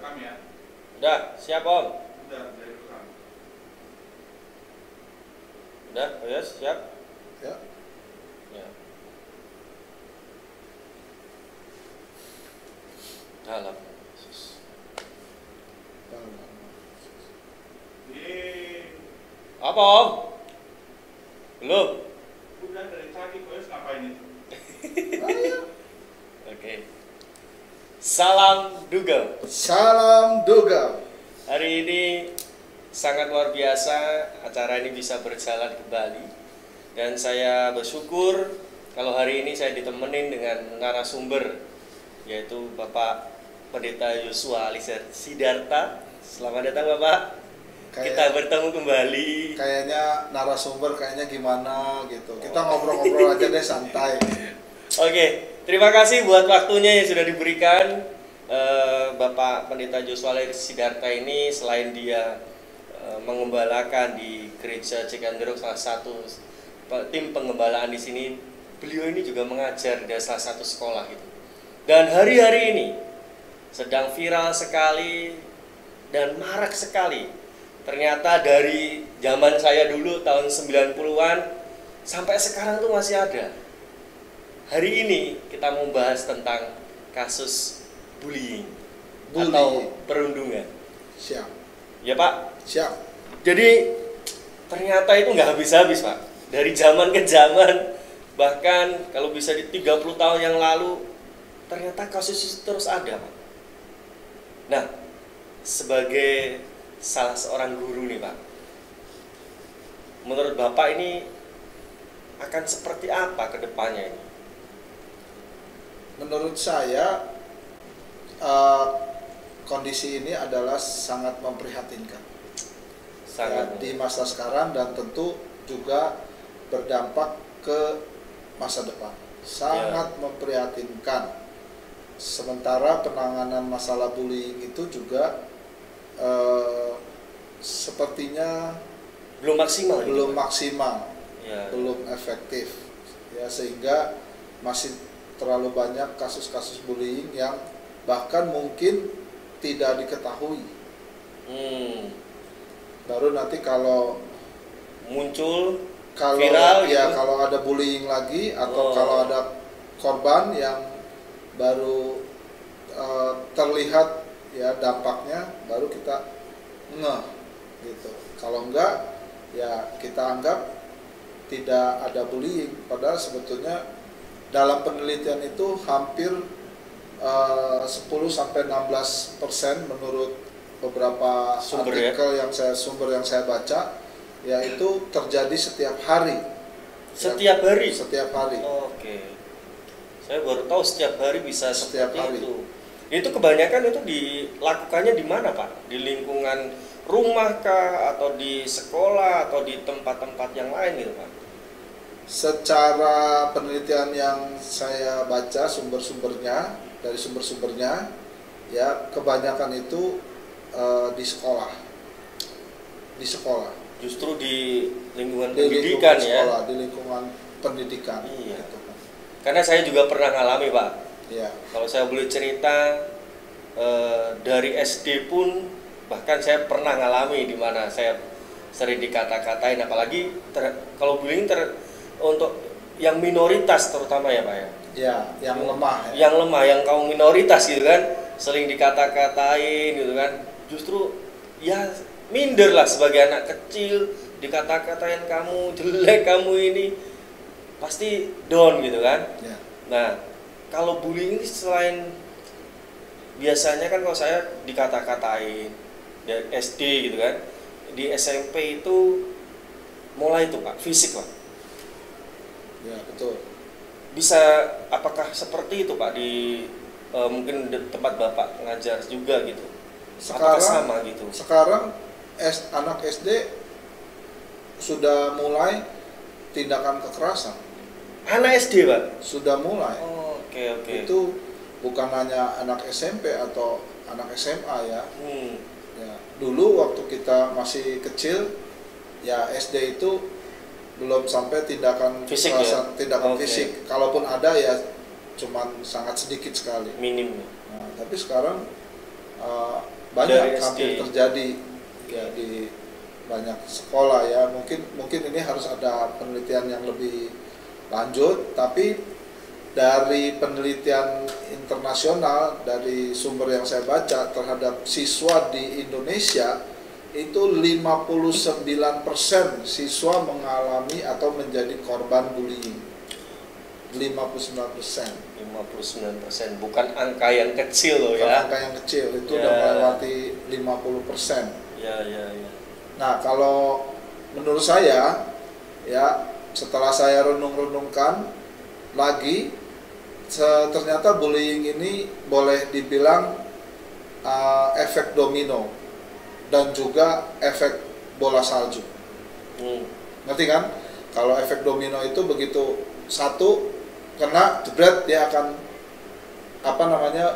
rekam ya. Udah, siap Om? Udah rekam. Udah, oh ya, siap? Ya. Ya. Dalam Yesus. Apa Om? Belum? Udah dari tadi Koyos ngapain itu? Oke. Salam Dugem. Salam Dugem. Hari ini sangat luar biasa acara ini bisa berjalan kembali. Dan saya bersyukur kalau hari ini saya ditemenin dengan narasumber, yaitu Bapak Pendeta Yosua Alisher Sidarta. Selamat datang Bapak. Kita bertemu kembali. Kayaknya narasumber kayaknya gimana gitu. Kita ngobrol-ngobrol aja deh, santai. Oke, terima kasih buat waktunya yang sudah diberikan. Bapak Pendeta Yosua Alisher Sidarta ini selain dia mengembalakan di gereja Cikanjuruk, salah satu tim pengembalaan di sini, beliau ini juga mengajar di salah satu sekolah gitu. Dan hari-hari ini sedang viral sekali dan marak sekali. Ternyata dari zaman saya dulu tahun 90-an sampai sekarang tuh masih ada. Hari ini kita mau bahas tentang kasus bullying. Atau perundungan. Siap. Ya Pak? Siap. Jadi ternyata itu nggak habis-habis Pak. Dari zaman ke zaman, bahkan kalau bisa di 30 tahun yang lalu, ternyata kasus itu terus ada Pak. Nah, sebagai salah seorang guru nih Pak, menurut Bapak ini akan seperti apa ke depannya ini? Menurut saya kondisi ini adalah sangat memprihatinkan. Sangat di masa sekarang dan tentu juga berdampak ke masa depan. Sangat memprihatinkan. Sementara penanganan masalah bullying itu juga sepertinya belum maksimal. Belum maksimal. Ya. Belum efektif. Ya, sehingga masih terlalu banyak kasus-kasus bullying yang bahkan mungkin tidak diketahui. Baru nanti kalau muncul viral gitu. Ya, kalau ada bullying lagi atau kalau ada korban yang baru terlihat ya dampaknya, baru kita ngeh gitu. Kalau enggak ya kita anggap tidak ada bullying, padahal sebetulnya dalam penelitian itu hampir 10-16% menurut beberapa artikel yang saya baca, yaitu terjadi setiap hari. Setiap hari? Setiap hari. Oke. Saya baru tahu setiap hari bisa setiap hari. Itu kebanyakan itu dilakukannya di mana Pak? Di lingkungan rumah kah, atau di sekolah, atau di tempat-tempat yang lain gitu Pak? Secara penelitian yang saya baca dari sumber-sumbernya, ya kebanyakan itu di sekolah. Justru di lingkungan pendidikan sekolah, di lingkungan pendidikan. Iya. Gitu. Karena saya juga pernah ngalami Pak. Iya. Kalau saya boleh cerita, dari SD pun bahkan saya pernah ngalami di mana saya sering dikata-katain, apalagi kalau bullying untuk yang minoritas terutama ya Pak ya. Ya, yang lemah. Ya. Yang lemah, yang kaum minoritas gitu kan, sering dikata-katain gitu kan. Justru ya minder lah sebagai anak kecil, dikata-katain kamu jelek, kamu ini pasti down gitu kan. Ya. Nah, kalau bullying ini selain biasanya kan kalau saya dikata-katain dari SD gitu kan, di SMP itu mulai itu Pak, fisik Pak. Ya, betul. Bisa apakah seperti itu Pak di mungkin di tempat Bapak ngajar juga gitu? Sekarang apakah sama gitu? Sekarang anak SD sudah mulai tindakan kekerasan. Anak SD Pak? Sudah mulai. Oke. Itu bukan hanya anak SMP atau anak SMA ya. Ya. Dulu waktu kita masih kecil, ya SD itu belum sampai tindakan fisik kekerasan, tindakan fisik. Kalaupun ada ya cuman sangat sedikit sekali. Minim. Nah, tapi sekarang banyak Dari hampir SD. terjadi ya di banyak sekolah ya. Mungkin ini harus ada penelitian yang lebih lanjut, tapi dari penelitian internasional, dari sumber yang saya baca terhadap siswa di Indonesia, itu 59% siswa mengalami atau menjadi korban bullying. 59%. 59%, bukan angka yang kecil loh Bukan ya. angka yang kecil, itu Ya. udah melewati 50%. Ya, ya, ya. Nah, kalau menurut saya ya, setelah saya renung-renungkan lagi, ternyata bullying ini boleh dibilang efek domino dan juga efek bola salju. Ngerti kan? Kalau efek domino itu begitu satu kena jebret, dia akan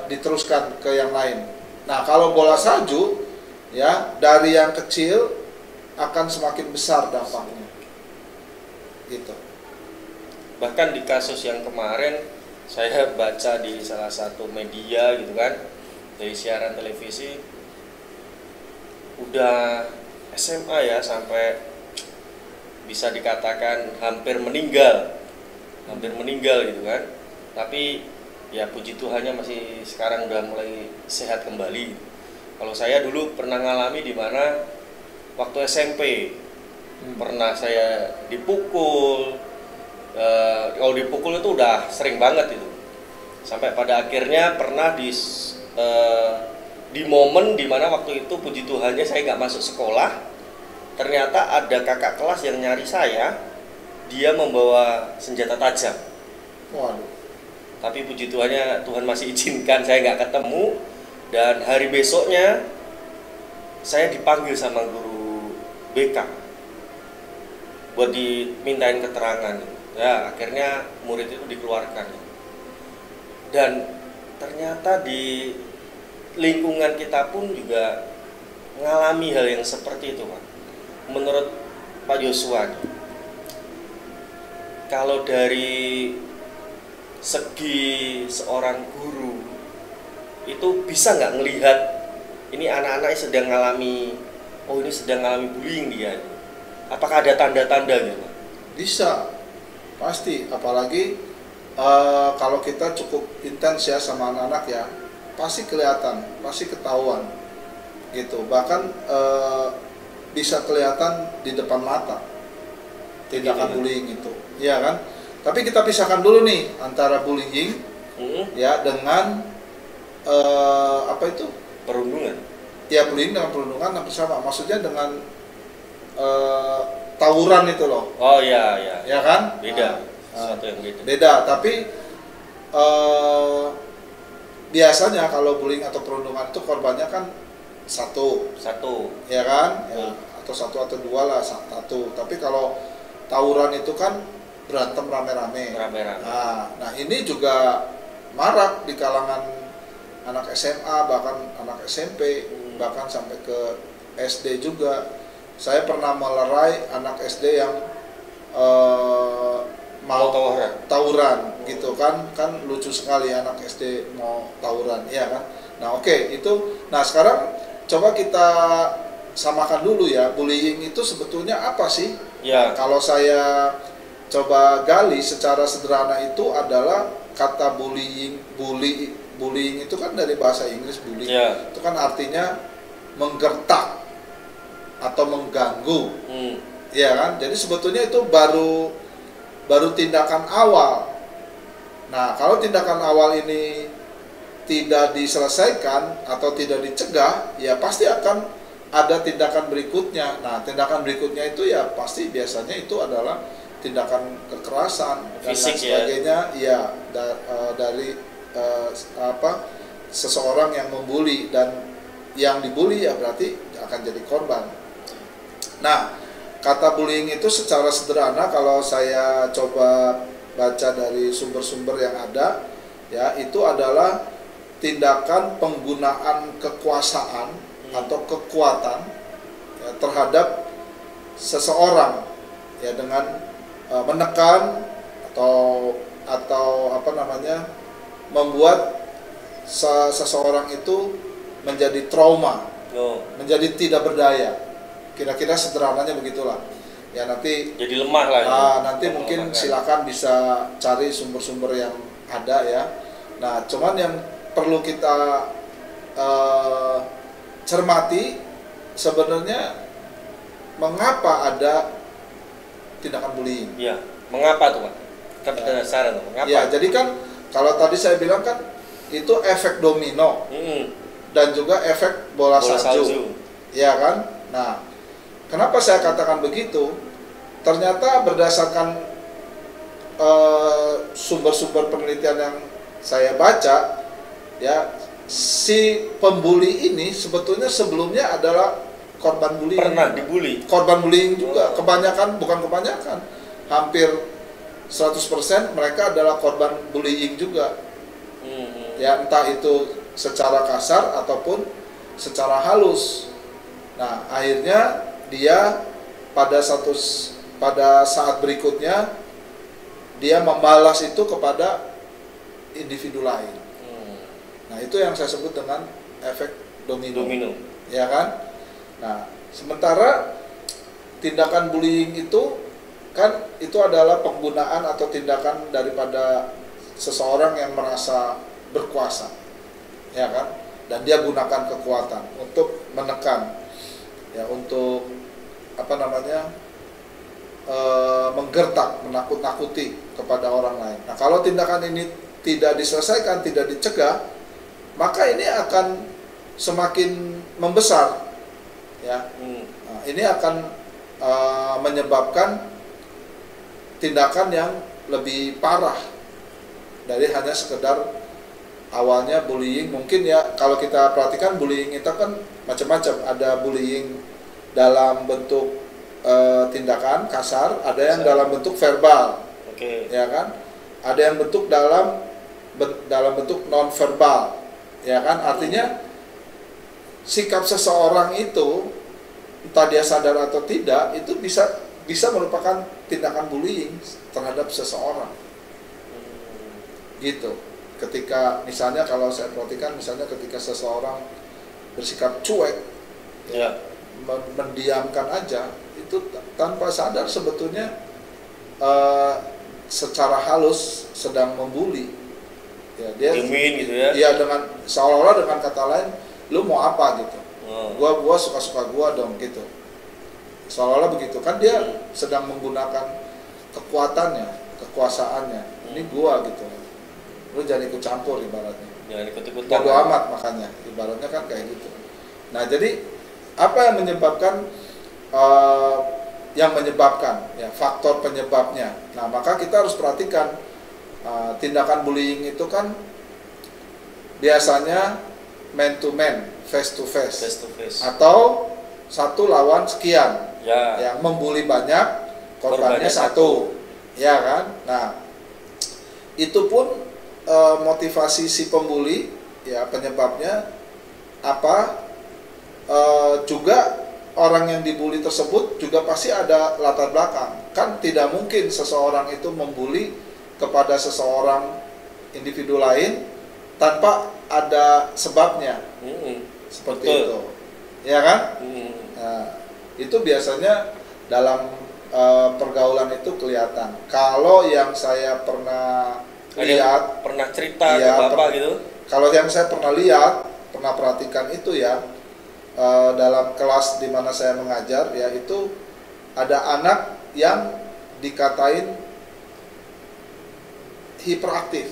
diteruskan ke yang lain. Nah, kalau bola salju ya, dari yang kecil akan semakin besar dampaknya. Gitu. Bahkan di kasus yang kemarin saya baca di salah satu media gitu kan, dari siaran televisi, udah SMA ya, sampai bisa dikatakan hampir meninggal gitu kan. Tapi ya puji Tuhannya masih sekarang udah mulai sehat kembali. Kalau saya dulu pernah ngalami di mana waktu SMP pernah saya dipukul. Kalau dipukul itu udah sering banget itu. Sampai pada akhirnya pernah di momen dimana waktu itu puji Tuhannya saya nggak masuk sekolah, ternyata ada kakak kelas yang nyari saya, dia membawa senjata tajam. Waduh. Tapi puji Tuhannya, Tuhan masih izinkan saya nggak ketemu, dan hari besoknya saya dipanggil sama guru BK buat dimintain keterangan. Ya, akhirnya murid itu dikeluarkan. Dan ternyata di lingkungan kita pun juga mengalami hal yang seperti itu, Pak. Menurut Pak Joshua, kalau dari segi seorang guru itu bisa nggak ngelihat ini anak-anak sedang mengalami, oh ini sedang mengalami bullying dia, apakah ada tanda-tanda gitu? Bisa, pasti. Apalagi kalau kita cukup intens ya sama anak-anak ya, pasti kelihatan, pasti ketahuan gitu. Bahkan bisa kelihatan di depan mata tindakan bullying itu, ya kan? Tapi kita pisahkan dulu nih antara bullying ya dengan Perundungan. Ya, bullying dengan perundungan hampir sama. Maksudnya dengan tawuran itu loh. Oh iya, iya. Ya kan? Beda. Sesuatu yang beda. Beda, tapi biasanya kalau bullying atau perundungan itu korbannya kan satu, ya kan? Ya, atau satu atau dua lah, satu. Tapi kalau tawuran itu kan berantem rame-rame. Nah, ini juga marak di kalangan anak SMA, bahkan anak SMP, bahkan sampai ke SD juga. Saya pernah melerai anak SD yang mau tawuran gitu kan lucu sekali anak SD mau tawuran, ya kan? Nah, oke, itu. Nah, sekarang coba kita samakan dulu ya, bullying itu sebetulnya apa sih? Ya. Kalau saya coba gali secara sederhana, itu adalah kata bullying itu kan dari bahasa Inggris bullying. Ya. Itu kan artinya menggertak atau mengganggu. Ya kan? Jadi sebetulnya itu baru tindakan awal. Nah, kalau tindakan awal ini tidak diselesaikan atau tidak dicegah, ya pasti akan ada tindakan berikutnya. Nah, tindakan berikutnya itu ya pasti biasanya itu adalah tindakan kekerasan dan lain sebagainya, ya dari seseorang yang membuli, dan yang dibully ya berarti akan jadi korban. Nah, kata bullying itu secara sederhana kalau saya coba baca dari sumber-sumber yang ada, ya itu adalah tindakan penggunaan kekuasaan atau kekuatan ya, terhadap seseorang ya, dengan menekan atau membuat seseorang itu menjadi trauma, Oh, menjadi tidak berdaya. Kira-kira sederhananya begitulah. Ya nanti jadi lemah lah. nanti mungkin Melemahkan. silakan bisa cari sumber-sumber yang ada ya. Nah, cuman yang perlu kita cermati sebenarnya mengapa ada tindakan bullying. Iya, mengapa tuh Pak? Kita penasaran tuh, mengapa? Ya, jadi kan kalau tadi saya bilang kan itu efek domino dan juga efek bola salju. Ya kan? Nah, kenapa saya katakan begitu? Ternyata berdasarkan sumber-sumber penelitian yang saya baca, ya si pembuli ini sebetulnya sebelumnya adalah korban bullying. Pernah dibully? Korban bullying juga, kebanyakan, bukan kebanyakan, hampir 100% mereka adalah korban bullying juga. Ya entah itu secara kasar ataupun secara halus. Nah akhirnya dia pada saat berikutnya dia membalas itu kepada individu lain. Nah itu yang saya sebut dengan efek domino. Ya kan? Nah sementara tindakan bullying itu kan itu adalah penggunaan atau tindakan daripada seseorang yang merasa berkuasa, ya kan? Dan dia gunakan kekuatan untuk menekan, ya untuk menggertak, menakut-nakuti kepada orang lain. Nah kalau tindakan ini tidak diselesaikan, tidak dicegah, maka ini akan semakin membesar, ya. Nah, ini akan menyebabkan tindakan yang lebih parah dari hanya sekedar awalnya bullying. Mungkin ya kalau kita perhatikan bullying itu kan macam-macam. Ada bullying dalam bentuk tindakan kasar, ada yang dalam bentuk verbal, ya kan? Ada yang bentuk dalam bentuk non verbal, ya kan? Artinya sikap seseorang itu entah dia sadar atau tidak itu bisa merupakan tindakan bullying terhadap seseorang, gitu. Ketika misalnya kalau saya perhatikan misalnya ketika seseorang bersikap cuek, ya, mendiamkan aja, itu tanpa sadar sebetulnya secara halus sedang membuli. Ya, dia gitu ya. Iya, dengan seolah-olah dengan kata lain, lu mau apa gitu. Gua suka-suka gua dong gitu. Seolah-olah begitu kan dia sedang menggunakan kekuatannya, kekuasaannya. Ini gua gitu. Lu jangan ikut campur ibaratnya. Jangan ikut-ikutan. Bodo amat makanya ibaratnya kan kayak gitu. Nah, jadi apa yang menyebabkan ya faktor penyebabnya. Nah, maka kita harus perhatikan tindakan bullying itu kan biasanya man to man, face to face. Atau satu lawan sekian. Ya. Yang membuli banyak, korbannya satu. Ya kan? Nah, itu pun motivasi si pembuli, ya penyebabnya apa? Juga orang yang dibully tersebut juga pasti ada latar belakang. Kan tidak mungkin seseorang itu membuli kepada seseorang individu lain tanpa ada sebabnya. Seperti itu. Ya kan? Nah, itu biasanya dalam pergaulan itu kelihatan. Kalau yang saya pernah lihat, pernah cerita ke Bapak gitu? Kalau yang saya pernah lihat, pernah perhatikan itu ya, dalam kelas di mana saya mengajar, ya itu ada anak yang dikatain hiperaktif.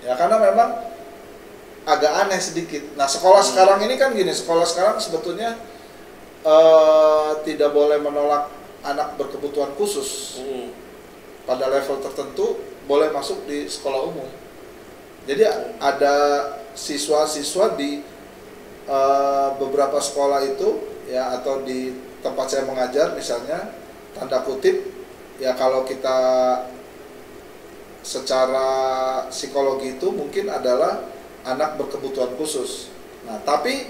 Ya karena memang agak aneh sedikit. Nah sekolah sekarang ini kan gini, sekolah sekarang sebetulnya tidak boleh menolak anak berkebutuhan khusus. Pada level tertentu boleh masuk di sekolah umum. Jadi ada siswa-siswa di beberapa sekolah itu ya, atau di tempat saya mengajar misalnya, tanda kutip ya, kalau kita secara psikologi itu mungkin adalah anak berkebutuhan khusus. Nah tapi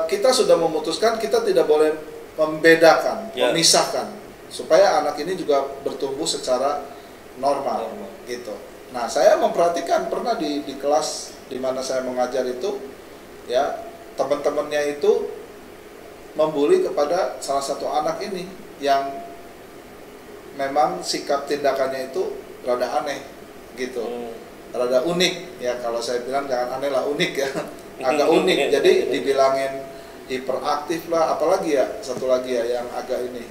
kita sudah memutuskan kita tidak boleh membedakan, memisahkan, supaya anak ini juga bertumbuh secara normal. Gitu. Nah saya memperhatikan pernah di kelas di mana saya mengajar itu, ya teman-temannya itu membuli kepada salah satu anak ini yang memang sikap tindakannya itu rada aneh gitu, rada unik ya, kalau saya bilang jangan aneh lah, unik ya, agak unik. Jadi dibilangin hiperaktif lah, apalagi ya satu lagi ya yang agak ini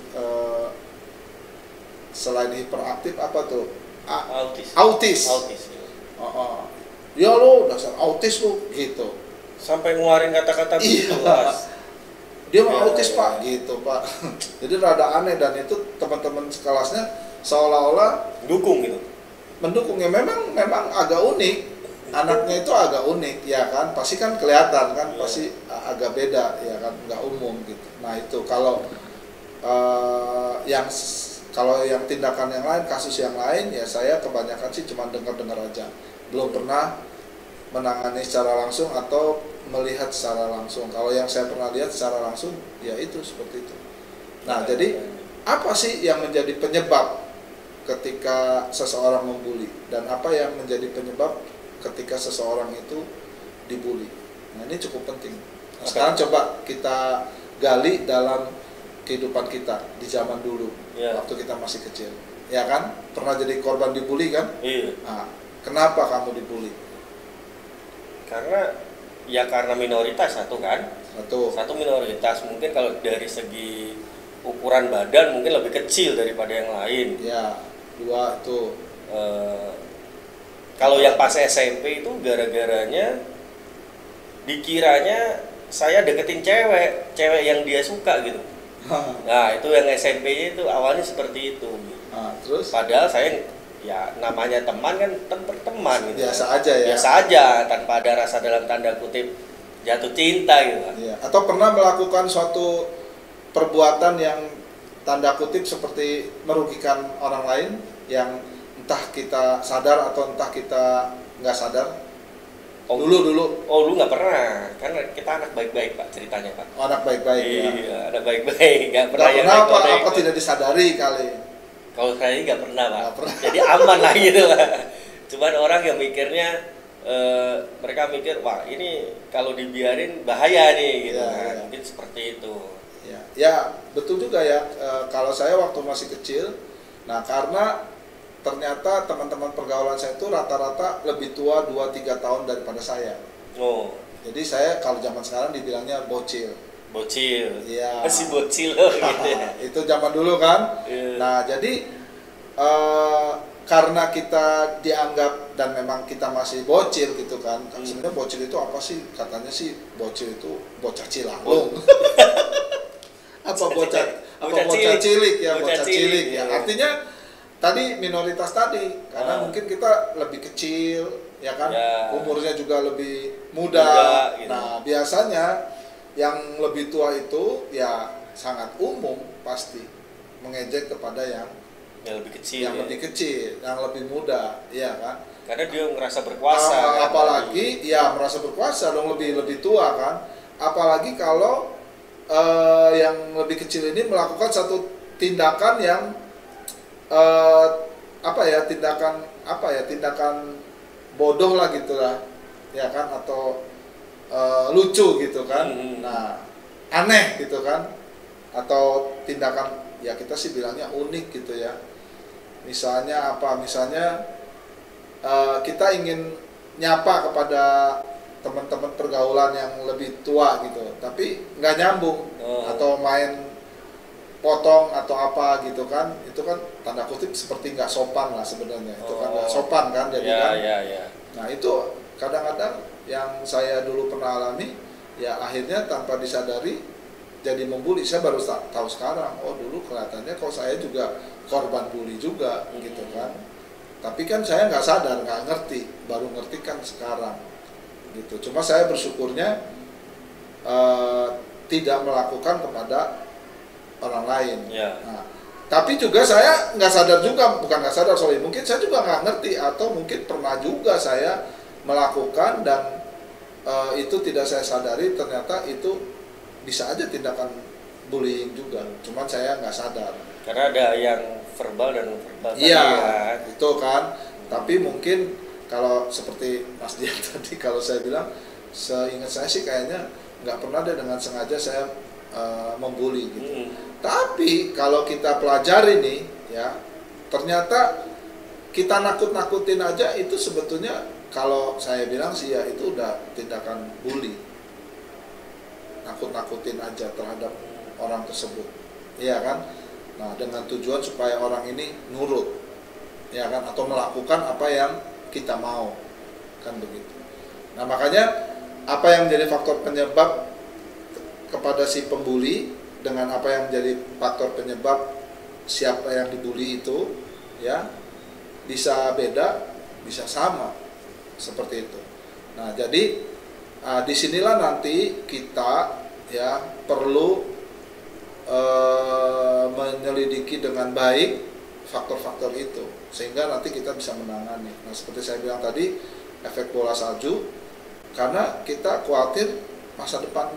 selain hiperaktif apa tuh? Autis. Ya lo dasar autis lo gitu. Sampai ngeluarin kata-kata begitu. Dia mau autis pak, gitu pak. Jadi rada aneh, dan itu teman-teman sekelasnya seolah-olah dukung gitu. Mendukung ya, memang agak unik. Anaknya itu agak unik ya kan, pasti kan kelihatan kan, pasti agak beda ya kan, nggak umum gitu. Nah itu kalau yang tindakan yang lain, kasus yang lain ya saya kebanyakan sih cuma dengar-dengar aja, belum pernah menangani secara langsung atau melihat secara langsung. Kalau yang saya pernah lihat secara langsung ya itu seperti itu. Nah jadi apa sih yang menjadi penyebab ketika seseorang membuli, dan apa yang menjadi penyebab ketika seseorang itu dibully? Nah ini cukup penting. Nah, sekarang coba kita gali dalam kehidupan kita di zaman dulu, waktu kita masih kecil, ya kan? Pernah jadi korban dibully kan? Iya. Nah, kenapa kamu dibully? Karena minoritas satu kan. Satu minoritas, mungkin kalau dari segi ukuran badan mungkin lebih kecil daripada yang lain. Ya, dua itu. Kalau yang pas SMP itu gara-garanya dikiranya saya deketin cewek yang dia suka gitu. Nah itu yang SMP itu awalnya seperti itu. Nah, terus? Padahal saya ya namanya teman kan teman gitu. Biasa aja ya. Biasa aja, tanpa ada rasa dalam tanda kutip jatuh cinta gitu kan. Iya. Atau pernah melakukan suatu perbuatan yang tanda kutip seperti merugikan orang lain, yang entah kita sadar atau entah kita nggak sadar? Dulu nggak pernah, karena kita anak baik-baik pak ceritanya pak. Oh, anak baik-baik ya. Iya, anak baik-baik, nggak pernah yang apa tidak disadari kali. Kalau saya nggak pernah pak. Nggak pernah. Jadi aman lah gitu pak. Cuman orang yang mikirnya mereka mikir wah ini kalau dibiarin bahaya nih gitu kan. Ya. Mungkin seperti itu. Ya betul juga ya. Kalau saya waktu masih kecil, nah karena ternyata teman-teman pergaulan saya itu rata-rata lebih tua 2-3 tahun daripada saya. Oh. Jadi saya kalau zaman sekarang dibilangnya bocil. Bocil. Iya. Masih bocil loh gitu. Itu zaman dulu kan. Yeah. Nah jadi karena kita dianggap dan memang kita masih bocil gitu kan. Sebenarnya bocil itu apa sih? Katanya sih bocil itu bocah cilanglung. Apa bocah cilik ya, bocah cilik ya. Artinya tadi minoritas tadi, karena mungkin kita lebih kecil, ya kan, umurnya juga lebih muda. Gitu. Nah biasanya yang lebih tua itu ya sangat umum pasti mengejek kepada yang lebih kecil, yang lebih muda, ya kan? Karena dia merasa berkuasa. Apalagi ya merasa berkuasa dong, lebih tua kan. Apalagi kalau yang lebih kecil ini melakukan satu tindakan yang tindakan bodoh lah gitulah, ya kan, atau lucu gitu kan. Nah aneh gitu kan, atau tindakan ya kita sih bilangnya unik gitu ya. Misalnya kita ingin nyapa kepada teman-teman pergaulan yang lebih tua gitu, tapi nggak nyambung, atau main potong atau apa gitu kan, itu kan tanda kutip seperti nggak sopan lah sebenarnya. Itu kan nggak sopan kan, jadi kan. Nah itu kadang-kadang yang saya dulu pernah alami, ya akhirnya tanpa disadari jadi membuli. Saya baru tahu sekarang, oh dulu kelihatannya kok saya juga korban bully juga gitu kan. Tapi kan saya nggak sadar, nggak ngerti, baru ngerti kan sekarang gitu. Cuma saya bersyukurnya tidak melakukan kepada orang lain. Nah, tapi juga saya nggak sadar juga, bukan nggak sadar, mungkin saya juga nggak ngerti, atau mungkin pernah juga saya melakukan dan itu tidak saya sadari, ternyata itu bisa aja tindakan bullying juga, cuman saya nggak sadar. Karena ada yang verbal dan non verbal. Iya, itu kan. Tapi mungkin kalau seperti Mas Dian tadi, kalau saya bilang, seingat saya sih kayaknya nggak pernah deh dengan sengaja saya membuli gitu. Tapi kalau kita pelajari nih ya, ternyata kita nakut-nakutin aja itu sebetulnya kalau saya bilang sih ya itu udah tindakan bully. Nakut-nakutin aja terhadap orang tersebut, iya kan? Nah, dengan tujuan supaya orang ini nurut, ya kan, atau melakukan apa yang kita mau, kan begitu. Nah, makanya apa yang menjadi faktor penyebab kepada si pembuli dengan apa yang menjadi faktor penyebab siapa yang dibully itu, ya bisa beda, bisa sama, seperti itu. Nah, jadi disinilah nanti kita ya perlu menyelidiki dengan baik faktor-faktor itu sehingga nanti kita bisa menangani. Nah, seperti saya bilang tadi, efek bola salju, karena kita khawatir masa depan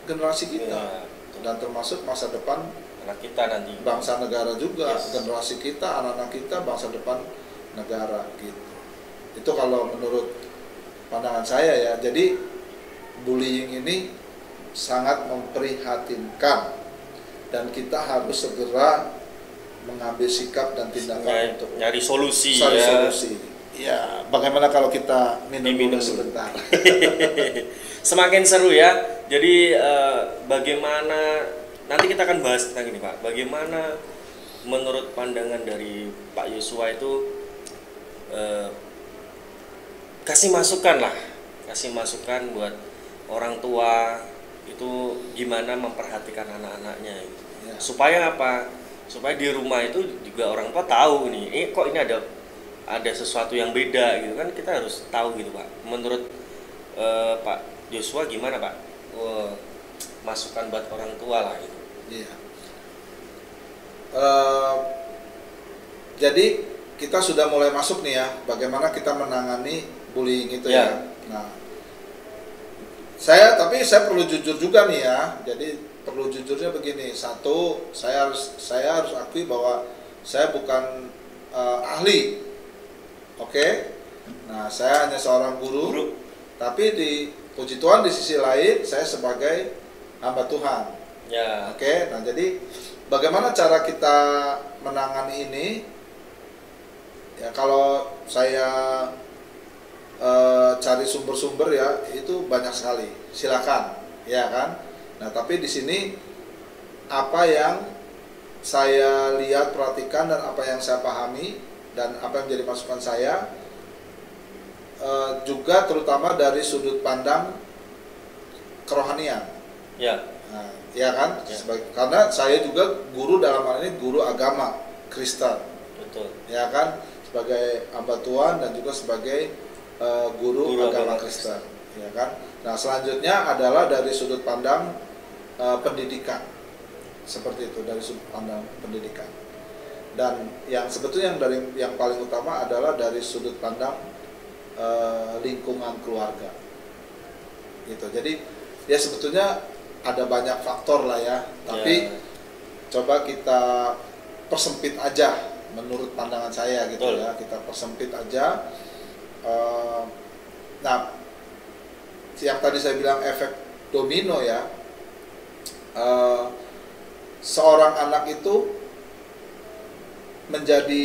generasi kita dan termasuk masa depan anak kita nanti, bangsa negara juga, Yes. generasi kita, anak-anak kita, bangsa depan negara gitu. Itu kalau menurut pandangan saya ya. Jadi bullying ini sangat memprihatinkan dan kita harus segera mengambil sikap dan tindakan untuk nyari solusi cari ya. solusi. Ya, bagaimana kalau kita minum dulu sebentar? Semakin seru ya. Jadi bagaimana nanti kita akan bahas tentang ini Pak. Bagaimana menurut pandangan dari Pak Yosua itu kasih masukan buat orang tua itu gimana memperhatikan anak-anaknya gitu. Ya. Supaya apa? Supaya di rumah itu juga orang tua tahu nih, kok ini ada sesuatu yang beda gitu kan, kita harus tahu gitu Pak. Menurut Pak Yosua gimana Pak? Masukan buat orang tua lah gitu. Iya. Jadi kita sudah mulai masuk nih ya, bagaimana kita menangani bullying itu ya. Nah, saya perlu jujur juga nih ya. Jadi perlu jujurnya begini. Satu, saya harus akui bahwa saya bukan ahli. Oke. Nah, saya hanya seorang guru. Tapi puji Tuhan di sisi lain saya sebagai hamba Tuhan. Ya. Oke. Nah, jadi bagaimana cara kita menangani ini? Ya, kalau saya cari sumber-sumber ya itu banyak sekali, silakan, ya kan. Nah, tapi di sini apa yang saya lihat, perhatikan, dan apa yang saya pahami dan apa yang menjadi masukan saya juga terutama dari sudut pandang kerohanian. Ya. Nah, ya kan, Ya. Karena saya juga guru, dalam hal ini guru agama Kristen, Betul. ya kan, sebagai hamba Tuhan dan juga sebagai guru agama Kristen, ya kan. Nah, selanjutnya adalah dari sudut pandang pendidikan, seperti itu, dari sudut pandang pendidikan. Dan yang sebetulnya yang paling utama adalah dari sudut pandang lingkungan keluarga, gitu. Jadi ya sebetulnya ada banyak faktor lah ya, tapi coba kita persempit aja menurut pandangan saya gitu. Betul. Ya, kita persempit aja. Nah, yang tadi saya bilang efek domino ya, seorang anak itu menjadi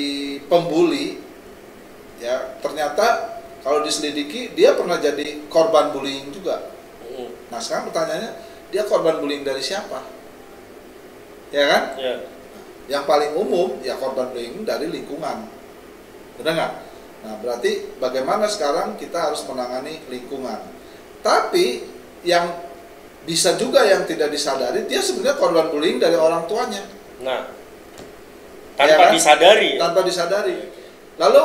pembuli ya, ternyata kalau diselidiki dia pernah jadi korban bullying juga. Nah, sekarang pertanyaannya, dia korban bullying dari siapa? Ya kan? Ya. Yang paling umum ya korban bullying dari lingkungan, benar nggak? Nah, berarti bagaimana sekarang kita harus menangani lingkungan. Tapi yang bisa juga yang tidak disadari, dia sebenarnya korban bullying dari orang tuanya. Nah, tanpa kan? disadari. Tanpa disadari. Lalu,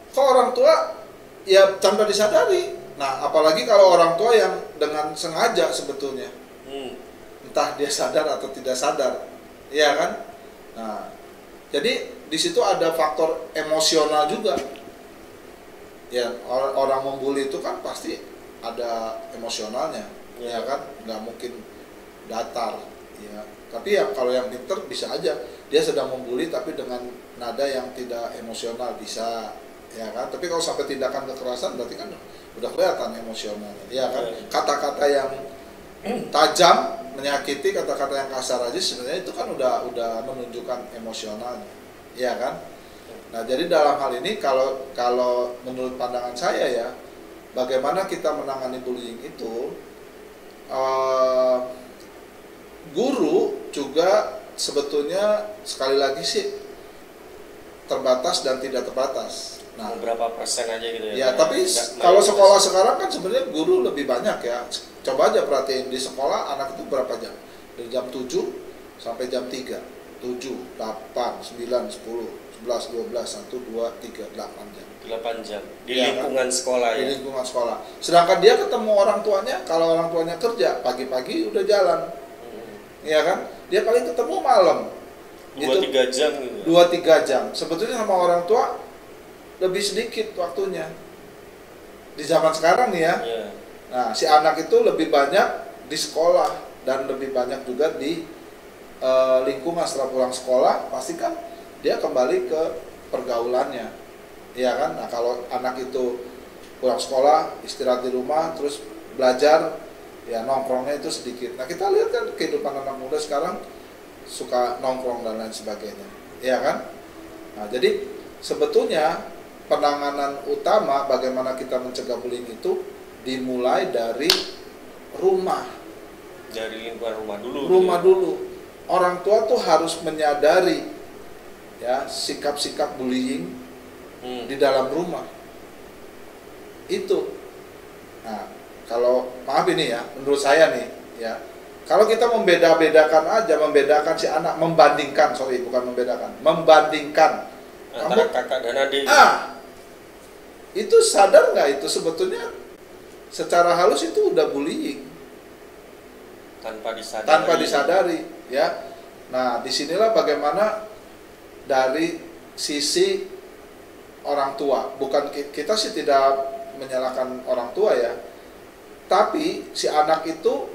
kok orang tua ya tanpa disadari. Nah, apalagi kalau orang tua yang dengan sengaja sebetulnya. Entah dia sadar atau tidak sadar. Iya kan? Nah, jadi di situ ada faktor emosional juga. Ya, orang membuli itu kan pasti ada emosionalnya, ya kan? Nggak mungkin datar, ya. Tapi ya kalau yang pinter bisa aja dia sedang membuli tapi dengan nada yang tidak emosional bisa, ya kan. Tapi kalau sampai tindakan kekerasan berarti kan udah kelihatan emosionalnya, ya kan. Iya. Kata-kata yang tajam, menyakiti, kata-kata yang kasar aja sebenarnya itu kan udah menunjukkan emosionalnya, ya kan. Nah, jadi dalam hal ini kalau menurut pandangan saya ya, bagaimana kita menangani bullying itu, guru juga sebetulnya sekali lagi sih terbatas dan tidak terbatas. Nah, berapa persen aja gitu ya? ya tapi kalau sekolah sekarang kan sebenarnya guru lebih banyak ya. Coba aja perhatiin di sekolah anak itu berapa jam? Dari jam 7 sampai jam 3. 7, 8, 9, 10, 11, 12, 1, 2, 3, 8 jam. 8 jam di Ya, lingkungan sekolah Di ya. lingkungan sekolah. Sedangkan dia ketemu orang tuanya, kalau orang tuanya kerja pagi-pagi udah jalan. Iya kan? Dia paling ketemu malam. 2-3 jam gitu. 2-3 jam. Sebetulnya sama orang tua lebih sedikit waktunya. Di zaman sekarang nih ya. Iya. Nah, si anak itu lebih banyak di sekolah dan lebih banyak juga di lingkungan. Setelah pulang sekolah, pasti kan dia kembali ke pergaulannya. Iya kan? Nah, kalau anak itu pulang sekolah, istirahat di rumah, terus belajar, ya nongkrongnya itu sedikit. Nah, kita lihat kan kehidupan anak muda sekarang suka nongkrong dan lain sebagainya. Iya kan? Nah, jadi sebetulnya penanganan utama bagaimana kita mencegah bullying itu dimulai dari rumah. Dari lingkungan rumah dulu. Rumah dulu. Orang tua tuh harus menyadari ya sikap-sikap bullying di dalam rumah. Itu. Nah, kalau maaf ini ya, menurut saya nih ya, kalau kita membedakan membedakan si anak, membandingkan Antara kakak dan adik. Itu sadar nggak itu sebetulnya secara halus itu udah bullying tanpa disadari ya. Nah, disinilah bagaimana dari sisi orang tua, bukan kita sih tidak menyalahkan orang tua ya, tapi si anak itu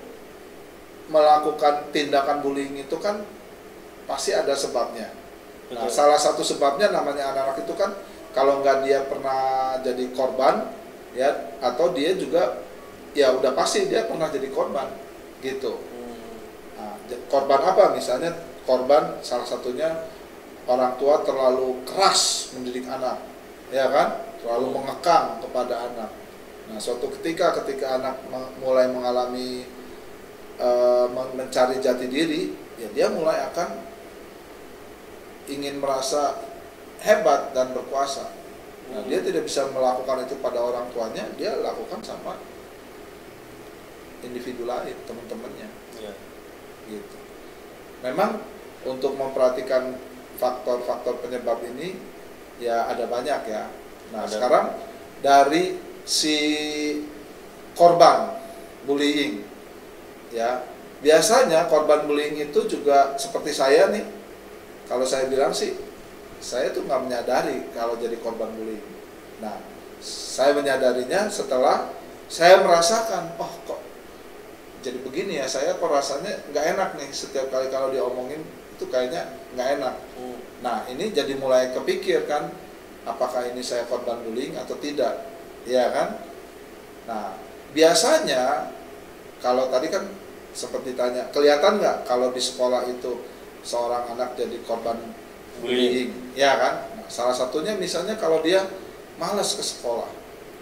melakukan tindakan bullying itu kan pasti ada sebabnya. Nah, salah satu sebabnya namanya anak-anak itu kan kalau nggak dia pernah jadi korban ya, atau dia juga ya udah pasti dia pernah jadi korban gitu. Nah, korban apa? Misalnya korban salah satunya orang tua terlalu keras mendidik anak, ya kan? Terlalu mengekang kepada anak. Nah, suatu ketika anak mulai mengalami mencari jati diri, ya dia mulai akan ingin merasa hebat dan berkuasa. Nah, dia tidak bisa melakukan itu pada orang tuanya, dia lakukan sama individu lain, teman-temannya. Ya. Gitu. Memang untuk memperhatikan faktor-faktor penyebab ini ya ada banyak ya. Nah, sekarang dari si korban bullying ya, biasanya korban bullying itu juga seperti saya nih. Kalau saya bilang sih, saya tuh nggak menyadari kalau jadi korban bullying. Nah, saya menyadarinya setelah saya merasakan, oh kok jadi begini ya, saya kok rasanya nggak enak nih setiap kali kalau diomongin itu kayaknya nggak enak. Nah, ini jadi mulai kepikir kan, apakah ini saya korban bullying atau tidak, ya kan? Nah, biasanya kalau tadi kan seperti tanya, kelihatan nggak kalau di sekolah itu seorang anak jadi korban bullying, ya kan? Nah, salah satunya misalnya kalau dia malas ke sekolah,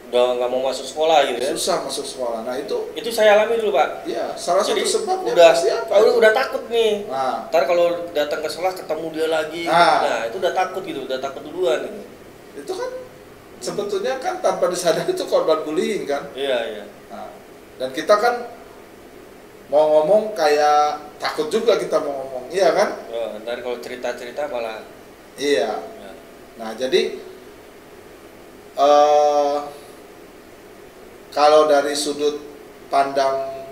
udah nggak mau masuk sekolah gitu ya, susah masuk sekolah. Nah, itu saya alami dulu Pak. ya salah Jadi satu sebabnya udah pasti apa? udah takut nih. Nah, Ntar kalau datang ke sekolah ketemu dia lagi, nah itu udah takut gitu, udah takut duluan gitu. itu kan sebetulnya kan tanpa disadari itu korban bullying kan? Iya. Nah, dan kita kan mau ngomong kayak takut juga kita mau ngomong, iya kan? Oh, ntar kalau cerita malah. Iya. Ya. Nah, jadi kalau dari sudut pandang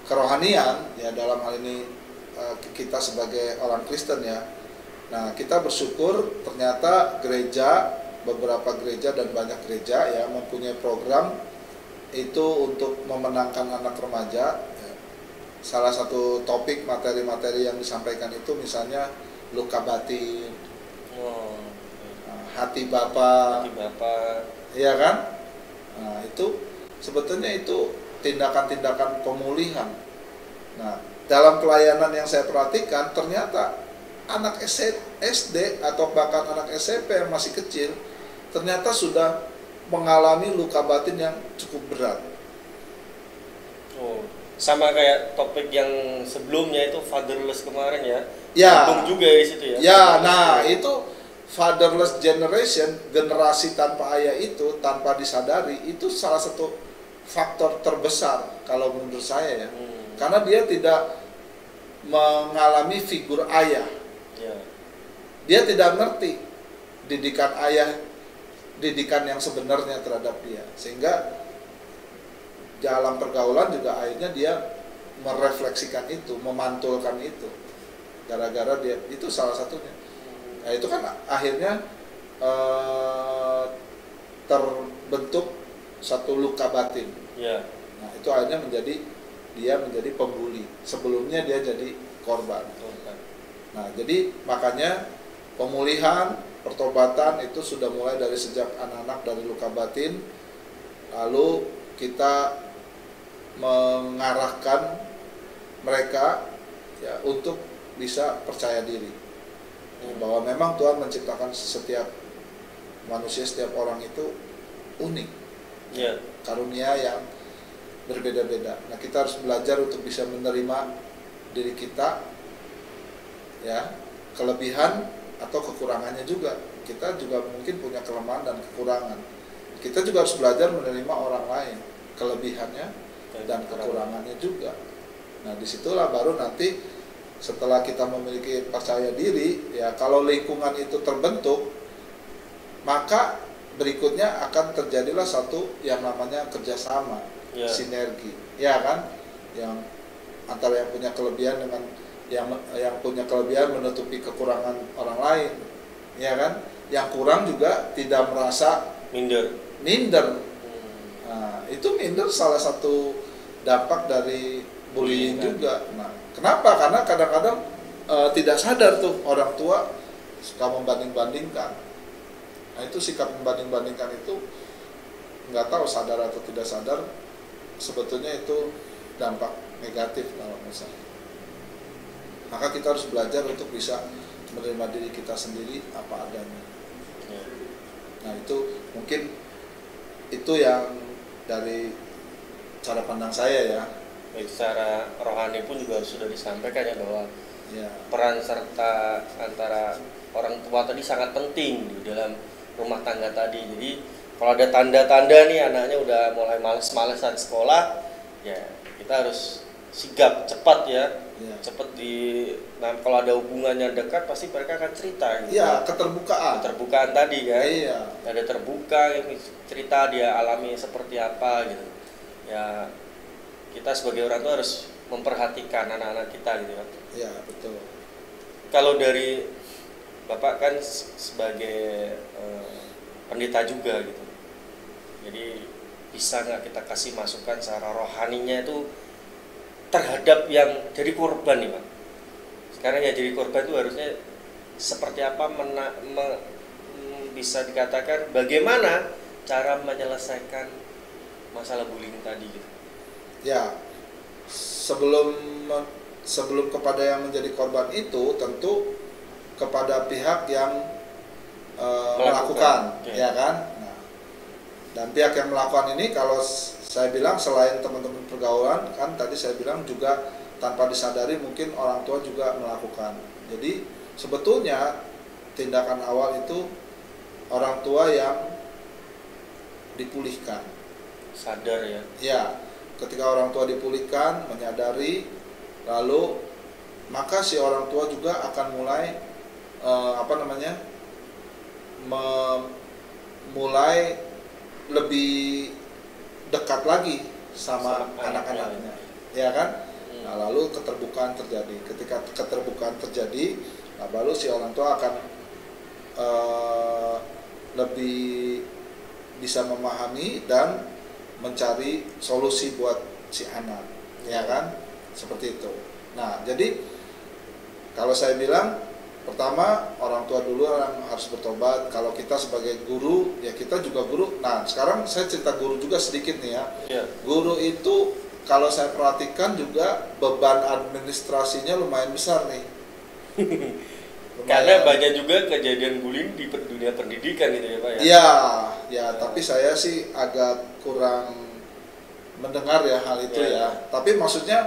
kerohanian ya, dalam hal ini kita sebagai orang Kristen ya, nah kita bersyukur ternyata beberapa gereja dan banyak gereja ya mempunyai program itu untuk memenangkan anak remaja ya. Salah satu topik materi-materi yang disampaikan itu misalnya luka batin, hati Bapak, iya kan? Nah, itu sebetulnya itu tindakan-tindakan pemulihan. Nah, dalam pelayanan yang saya perhatikan, ternyata anak SD atau bahkan anak SMP yang masih kecil, ternyata sudah mengalami luka batin yang cukup berat. Oh, sama kayak topik yang sebelumnya itu fatherless kemarin ya. Ya. Nyambung juga di situ ya. Ya, nah itu fatherless generation, generasi tanpa ayah itu tanpa disadari, itu salah satu faktor terbesar kalau menurut saya ya. Karena dia tidak mengalami figur ayah. Ya. Dia tidak ngerti didikan ayah, didikan yang sebenarnya terhadap dia. Sehingga dalam pergaulan juga akhirnya dia merefleksikan itu, memantulkan itu. Gara-gara dia, itu salah satunya. Nah, itu kan akhirnya terbentuk satu luka batin. Ya. Nah, itu akhirnya dia menjadi pembuli. Sebelumnya dia jadi korban. Nah, jadi makanya pemulihan, pertobatan itu sudah mulai dari sejak anak-anak dari luka batin. Lalu kita mengarahkan mereka ya untuk bisa percaya diri. Bahwa memang Tuhan menciptakan setiap manusia, setiap orang itu unik, karunia yang berbeda-beda. Nah, kita harus belajar untuk bisa menerima diri kita, ya, kelebihan atau kekurangannya juga. Kita juga mungkin punya kelemahan dan kekurangan. Kita juga harus belajar menerima orang lain, kelebihannya dan kekurangannya juga. Nah, disitulah baru nanti setelah kita memiliki percaya diri, ya kalau lingkungan itu terbentuk, maka berikutnya akan terjadilah satu yang namanya kerjasama, sinergi, ya kan? Yang antara yang punya kelebihan dengan yang punya kelebihan menutupi kekurangan orang lain, ya kan? Yang kurang juga tidak merasa minder. Nah, itu minder salah satu dampak dari bullying juga. Nah, kenapa? Karena kadang-kadang tidak sadar tuh orang tua suka membanding-bandingkan. Nah, itu sikap membanding-bandingkan itu nggak tahu sadar atau tidak sadar, sebetulnya itu dampak negatif kalau misalnya. Maka kita harus belajar untuk bisa menerima diri kita sendiri apa adanya. Nah, itu mungkin itu yang dari cara pandang saya ya. Baik, secara rohani pun juga sudah disampaikan ya bahwa peran serta antara orang tua tadi sangat penting di dalam rumah tangga tadi. Jadi kalau ada tanda-tanda nih anaknya udah mulai males-malesan sekolah, ya kita harus sigap cepat ya. Cepat kalau ada hubungannya dekat pasti mereka akan cerita gitu. Iya, keterbukaan tadi kan. Iya. Ada terbuka cerita dia alami seperti apa gitu. Ya, kita sebagai orang tua harus memperhatikan anak-anak kita gitu kan. Iya, betul. Kalau dari Bapak kan sebagai pendeta juga gitu. Jadi bisa nggak kita kasih masukan secara rohaninya itu terhadap yang jadi korban nih Pak. Sekarang yang jadi korban itu harusnya seperti apa bisa dikatakan bagaimana cara menyelesaikan masalah bullying tadi gitu. Ya, sebelum kepada yang menjadi korban itu tentu kepada pihak yang melakukan, ya kan? Nah, dan pihak yang melakukan ini kalau saya bilang selain teman-teman pergaulan, kan tadi saya bilang juga tanpa disadari mungkin orang tua juga melakukan. Jadi sebetulnya tindakan awal itu orang tua yang dipulihkan. Sadar ya? Ya. Ketika orang tua dipulihkan, menyadari, lalu maka si orang tua juga akan mulai mulai lebih dekat lagi sama anak-anaknya, ya kan? Nah, lalu keterbukaan terjadi. Ketika keterbukaan terjadi, nah, baru si orang tua akan lebih bisa memahami dan mencari solusi buat si anak, ya kan? Seperti itu. Nah, jadi kalau saya bilang pertama orang tua dulu yang harus bertobat. Kalau kita sebagai guru, ya kita juga guru. Nah, sekarang saya cerita guru juga sedikit nih ya. Ya. Guru itu kalau saya perhatikan juga beban administrasinya lumayan besar nih. Karena banyak juga kejadian bullying di dunia pendidikan gitu ya Pak ya. Iya, ya, tapi saya sih agak kurang mendengar ya hal itu Ya. ya. Tapi maksudnya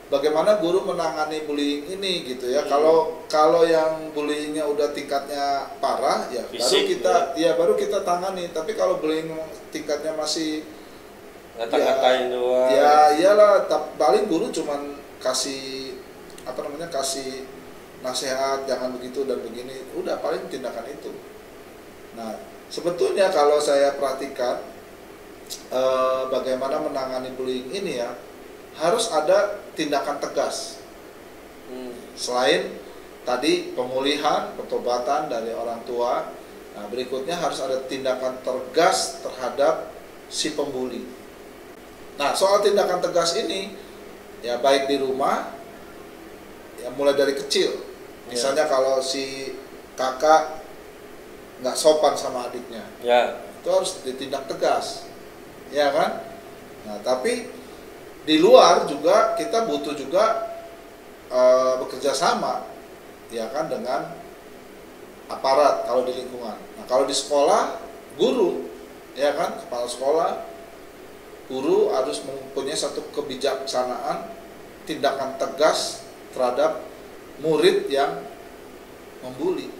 bagaimana guru menangani bullying ini gitu ya. Hmm. Kalau yang bullyingnya udah tingkatnya parah ya Fisik, baru kita tangani. Tapi kalau bullying tingkatnya masih ngata-ngatain doang. ya iyalah, paling guru cuman kasih kasih nasihat jangan begitu dan begini, udah paling tindakan itu. Nah, sebetulnya kalau saya perhatikan bagaimana menangani bullying ini ya, harus ada tindakan tegas. Selain tadi pemulihan, pertobatan dari orang tua, nah berikutnya harus ada tindakan tegas terhadap si pembuli. Nah, soal tindakan tegas ini ya baik di rumah ya mulai dari kecil. Misalnya kalau si kakak nggak sopan sama adiknya, Ya. itu harus ditindak tegas, ya kan? Nah, tapi di luar juga kita butuh juga bekerja sama, ya kan, dengan aparat kalau di lingkungan. Nah, kalau di sekolah, guru, ya kan, kepala sekolah, guru harus mempunyai satu kebijaksanaan, tindakan tegas terhadap murid yang membuli.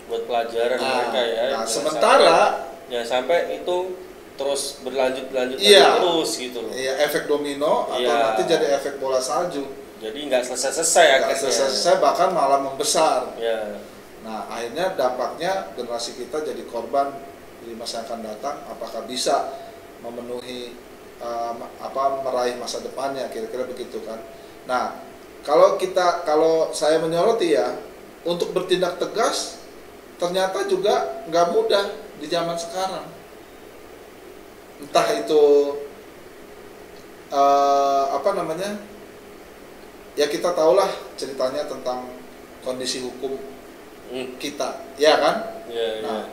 Buat pelajaran mereka ya. Nah, Jangan sementara ya sampai itu terus berlanjut Iya. terus gitu loh. ya efek domino atau Iya. nanti jadi efek bola salju. Jadi nggak selesai Nggak akhirnya. selesai, bahkan malah membesar. Ya. Nah, akhirnya dampaknya generasi kita jadi korban di masa yang akan datang. Apakah bisa memenuhi meraih masa depannya, kira-kira begitu kan. Nah, kalau saya menyoroti ya, untuk bertindak tegas ternyata juga nggak mudah di zaman sekarang. Entah itu ya kita tahulah ceritanya tentang kondisi hukum kita, ya kan? Ya, Nah,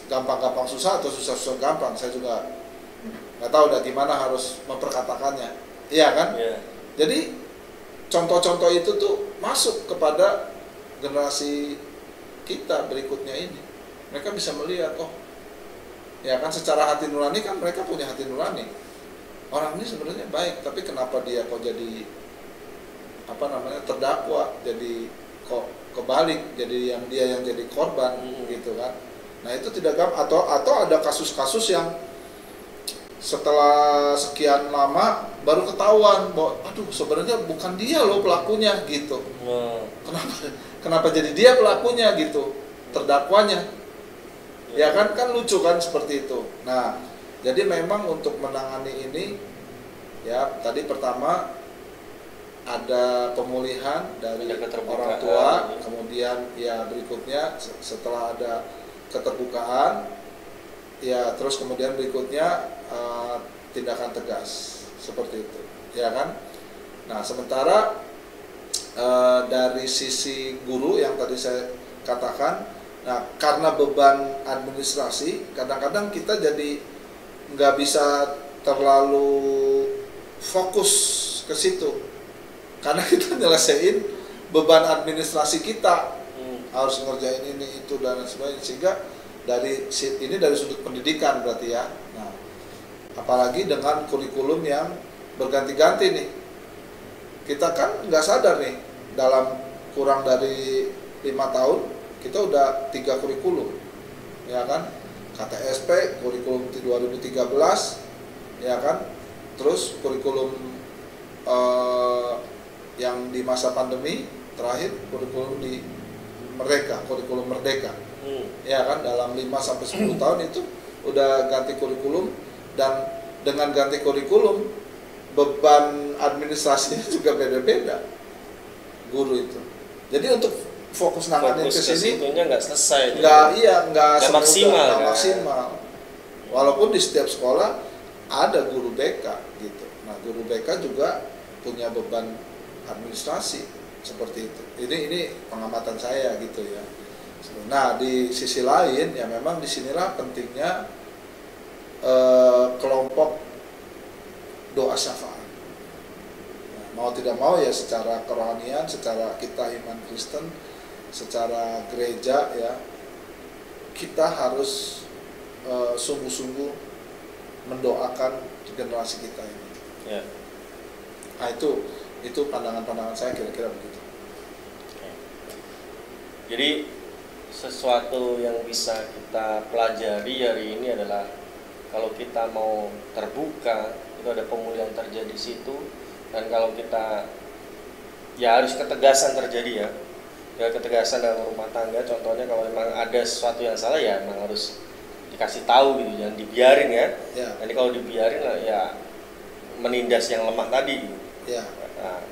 gampang-gampang susah atau susah-susah gampang, saya juga nggak tahu gimana harus memperkatakannya, iya kan? ya. Jadi contoh-contoh itu tuh masuk kepada generasi kita berikutnya ini. Mereka bisa melihat, oh, ya kan, secara hati nurani kan mereka punya hati nurani. Orang ini sebenarnya baik, tapi kenapa dia kok jadi terdakwa, jadi kok kebalik, jadi dia yang jadi korban gitu kan. Nah, itu tidak gampang. Atau ada kasus-kasus yang setelah sekian lama baru ketahuan bahwa aduh sebenarnya bukan dia loh pelakunya gitu. Kenapa jadi dia pelakunya gitu, terdakwanya. Ya kan lucu kan seperti itu. Nah, jadi memang untuk menangani ini ya tadi pertama ada pemulihan dari orang tua, kemudian ya berikutnya setelah ada keterbukaan ya terus kemudian berikutnya tindakan tegas seperti itu, ya kan? Nah, sementara dari sisi guru yang tadi saya katakan, nah karena beban administrasi, kadang-kadang kita jadi nggak bisa terlalu fokus ke situ, karena kita nyelesain beban administrasi kita, harus ngerjain ini itu dan sebagainya, sehingga dari sudut pendidikan berarti ya. Nah, apalagi dengan kurikulum yang berganti-ganti nih, kita kan nggak sadar nih dalam kurang dari 5 tahun kita udah 3 kurikulum, ya kan? KTSP kurikulum 2013, ya kan? Terus kurikulum yang di masa pandemi terakhir kurikulum di kurikulum Merdeka, ya kan? Dalam 5-10 tahun itu udah ganti kurikulum, dan dengan ganti kurikulum beban administrasinya juga beda-beda guru itu. Jadi untuk fokus nanganin ke sini nggak selesai. nggak maksimal. Maksimal. Walaupun di setiap sekolah ada guru BK gitu. Nah, guru BK juga punya beban administrasi seperti itu. Ini pengamatan saya gitu ya. Nah di sisi lain ya memang disinilah pentingnya kelompok doa syafaat. Nah, mau tidak mau ya secara kerohanian, secara kita iman Kristen, secara gereja ya kita harus sungguh-sungguh mendoakan generasi kita ini. Ya. Nah itu pandangan-pandangan saya kira-kira begitu. Jadi sesuatu yang bisa kita pelajari hari ini adalah kalau kita mau terbuka itu ada pemulihan terjadi di situ, dan kalau kita ya harus ketegasan terjadi ya ketegasan dalam rumah tangga. Contohnya kalau memang ada sesuatu yang salah ya memang harus dikasih tahu gitu, jangan dibiarin ya. Nanti kalau dibiarin ya menindas yang lemah tadi. Ya. Nah,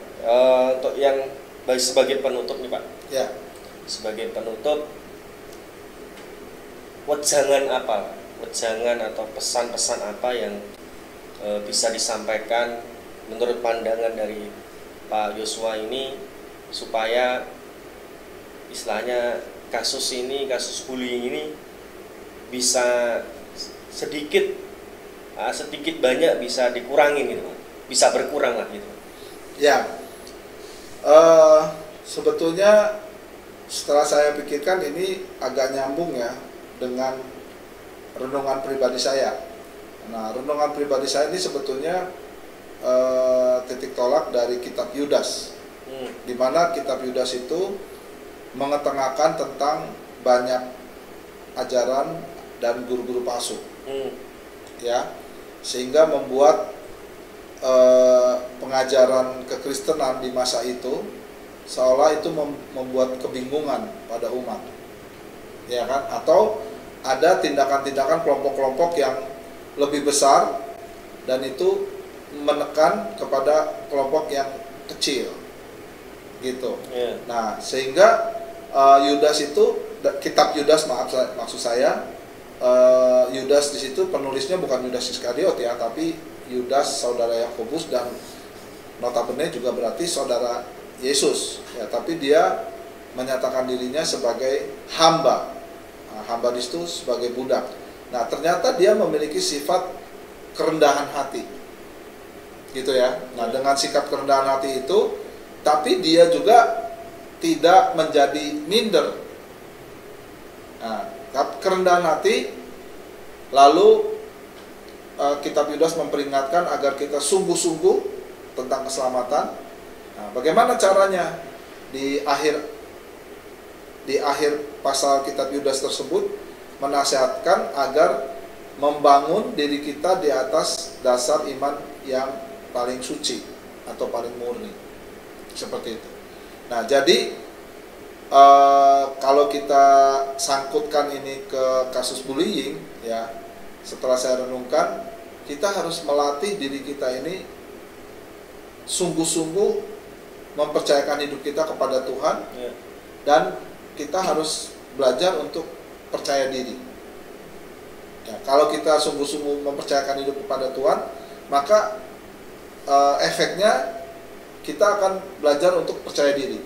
untuk yang sebagai penutup nih Pak. Ya. Sebagai penutup, wejangan atau pesan-pesan apa yang bisa disampaikan menurut pandangan dari Pak Yosua ini supaya istilahnya kasus bullying ini bisa sedikit banyak bisa dikurangin gitu, bisa berkurang lah gitu. Ya, sebetulnya setelah saya pikirkan ini agak nyambung ya dengan renungan pribadi saya. Nah, renungan pribadi saya ini sebetulnya titik tolak dari kitab Yudas, di mana kitab Yudas itu mengetengahkan tentang banyak ajaran dan guru-guru palsu, ya, sehingga membuat pengajaran kekristenan di masa itu seolah itu membuat kebingungan pada umat, ya kan? Atau ada tindakan-tindakan kelompok-kelompok yang lebih besar dan itu menekan kepada kelompok yang kecil, gitu. Yeah. Nah, sehingga Yudas itu, kitab Yudas maksud saya, Yudas di situ penulisnya bukan Yudas Iskariot ya, tapi Yudas saudara Yakobus dan notabene juga berarti saudara Yesus ya, tapi dia menyatakan dirinya sebagai hamba. Nah, hamba di situ sebagai budak. Nah, ternyata dia memiliki sifat kerendahan hati. Gitu ya. Nah, dengan sikap kerendahan hati itu, tapi dia juga tidak menjadi minder. Nah, kerendahan hati, lalu kitab Yudas memperingatkan agar kita sungguh-sungguh tentang keselamatan. Nah, bagaimana caranya? Di akhir pasal kitab Yudas tersebut menasihatkan agar membangun diri kita di atas dasar iman yang paling suci atau paling murni, seperti itu. Nah, jadi kalau kita sangkutkan ini ke kasus bullying, ya, setelah saya renungkan, kita harus melatih diri kita ini sungguh-sungguh mempercayakan hidup kita kepada Tuhan, dan kita harus belajar untuk percaya diri. Ya, kalau kita sungguh-sungguh mempercayakan hidup kepada Tuhan, maka efeknya kita akan belajar untuk percaya diri.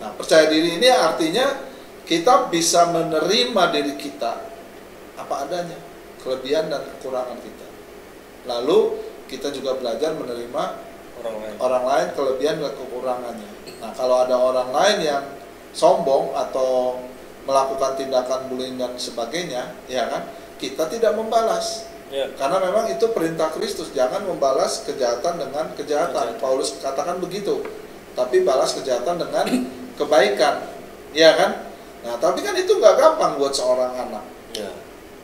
Nah, percaya diri ini artinya kita bisa menerima diri kita apa adanya, kelebihan dan kekurangan kita. Lalu kita juga belajar menerima orang lain kelebihan dan kekurangannya. Nah, kalau ada orang lain yang sombong atau melakukan tindakan bullying dan sebagainya, ya kan, kita tidak membalas. Karena memang itu perintah Kristus, jangan membalas kejahatan dengan kejahatan. Paulus katakan begitu. Tapi balas kejahatan dengan kebaikan, ya kan? Nah, tapi kan itu nggak gampang buat seorang anak.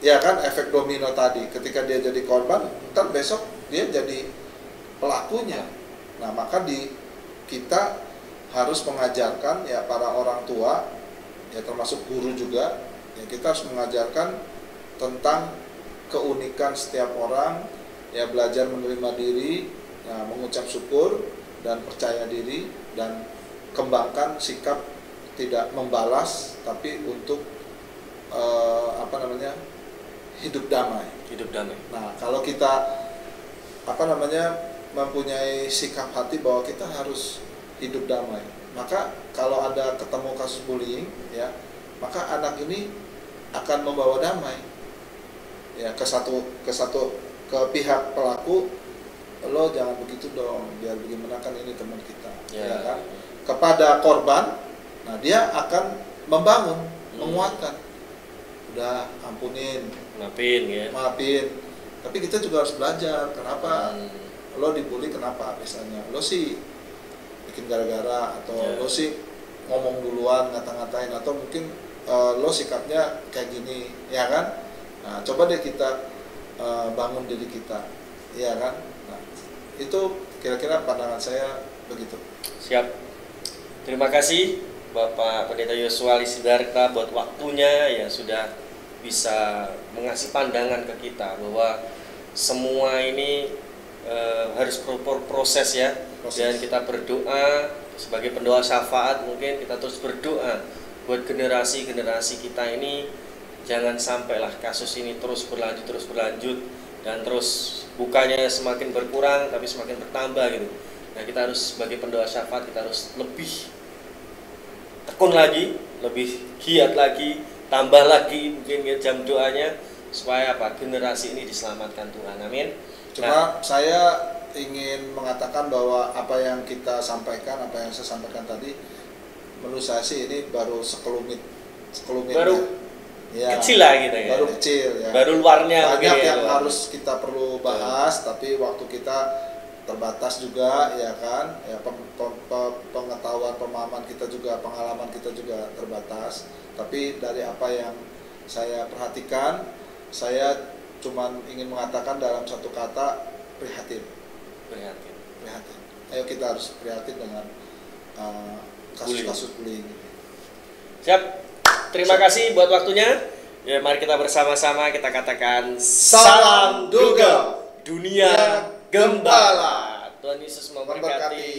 Ya kan, efek domino tadi, ketika dia jadi korban, kan besok dia jadi pelakunya. Nah, maka kita harus mengajarkan ya para orang tua, ya termasuk guru juga, ya kita harus mengajarkan tentang keunikan setiap orang, ya belajar menerima diri, ya, mengucap syukur dan percaya diri, dan kembangkan sikap tidak membalas tapi untuk hidup damai. Nah, kalau kita mempunyai sikap hati bahwa kita harus hidup damai. Maka kalau ada ketemu kasus bullying, ya, maka anak ini akan membawa damai, ya, ke pihak pelaku. Lo jangan begitu dong, biar bagaimana kan ini teman kita, ya kan. Kepada korban, nah dia akan membangun, menguatkan. Udah, ampunin, maafin ya. Maafin. Tapi kita juga harus belajar. Kenapa lo dibully? Kenapa? Misalnya lo sih bikin gara-gara, atau lo sih ngomong duluan, ngata-ngatain, atau mungkin lo sikapnya kayak gini, ya kan? Nah, coba deh kita bangun diri kita, ya kan? Nah, itu kira-kira pandangan saya begitu. Siap. Terima kasih Bapak Pendeta Yosua Sidarta buat waktunya yang sudah bisa mengasih pandangan ke kita bahwa semua ini harus proses ya. Dan kita berdoa sebagai pendoa syafaat, mungkin kita terus berdoa buat generasi-generasi kita ini, jangan sampailah kasus ini terus berlanjut dan terus bukannya semakin berkurang tapi semakin bertambah gitu. Nah, kita harus sebagai pendoa syafaat, kita harus lebih tekun lagi, lebih giat lagi, tambah lagi mungkin ya jam doanya, supaya apa? Generasi ini diselamatkan Tuhan. Amin. Cuma saya ingin mengatakan bahwa apa yang kita sampaikan, apa yang saya sampaikan tadi, menurut saya sih ini baru sekelumit baru ya, kecil lah gitu ya. Baru kecil ya. Baru luarnya banyak yang luarnya. harus kita perlu bahas, tapi waktu kita terbatas juga, ya kan, ya, pengetahuan, pemahaman kita juga, pengalaman kita juga terbatas. Tapi dari apa yang saya perhatikan, saya cuman ingin mengatakan dalam satu kata, prihatin. Ayo kita harus prihatin dengan kasus-kasus bullying. Siap. Terima kasih buat waktunya. Ya, mari kita bersama-sama kita katakan Salam Duga Dunia Gembala. Tuhan Yesus memberkati.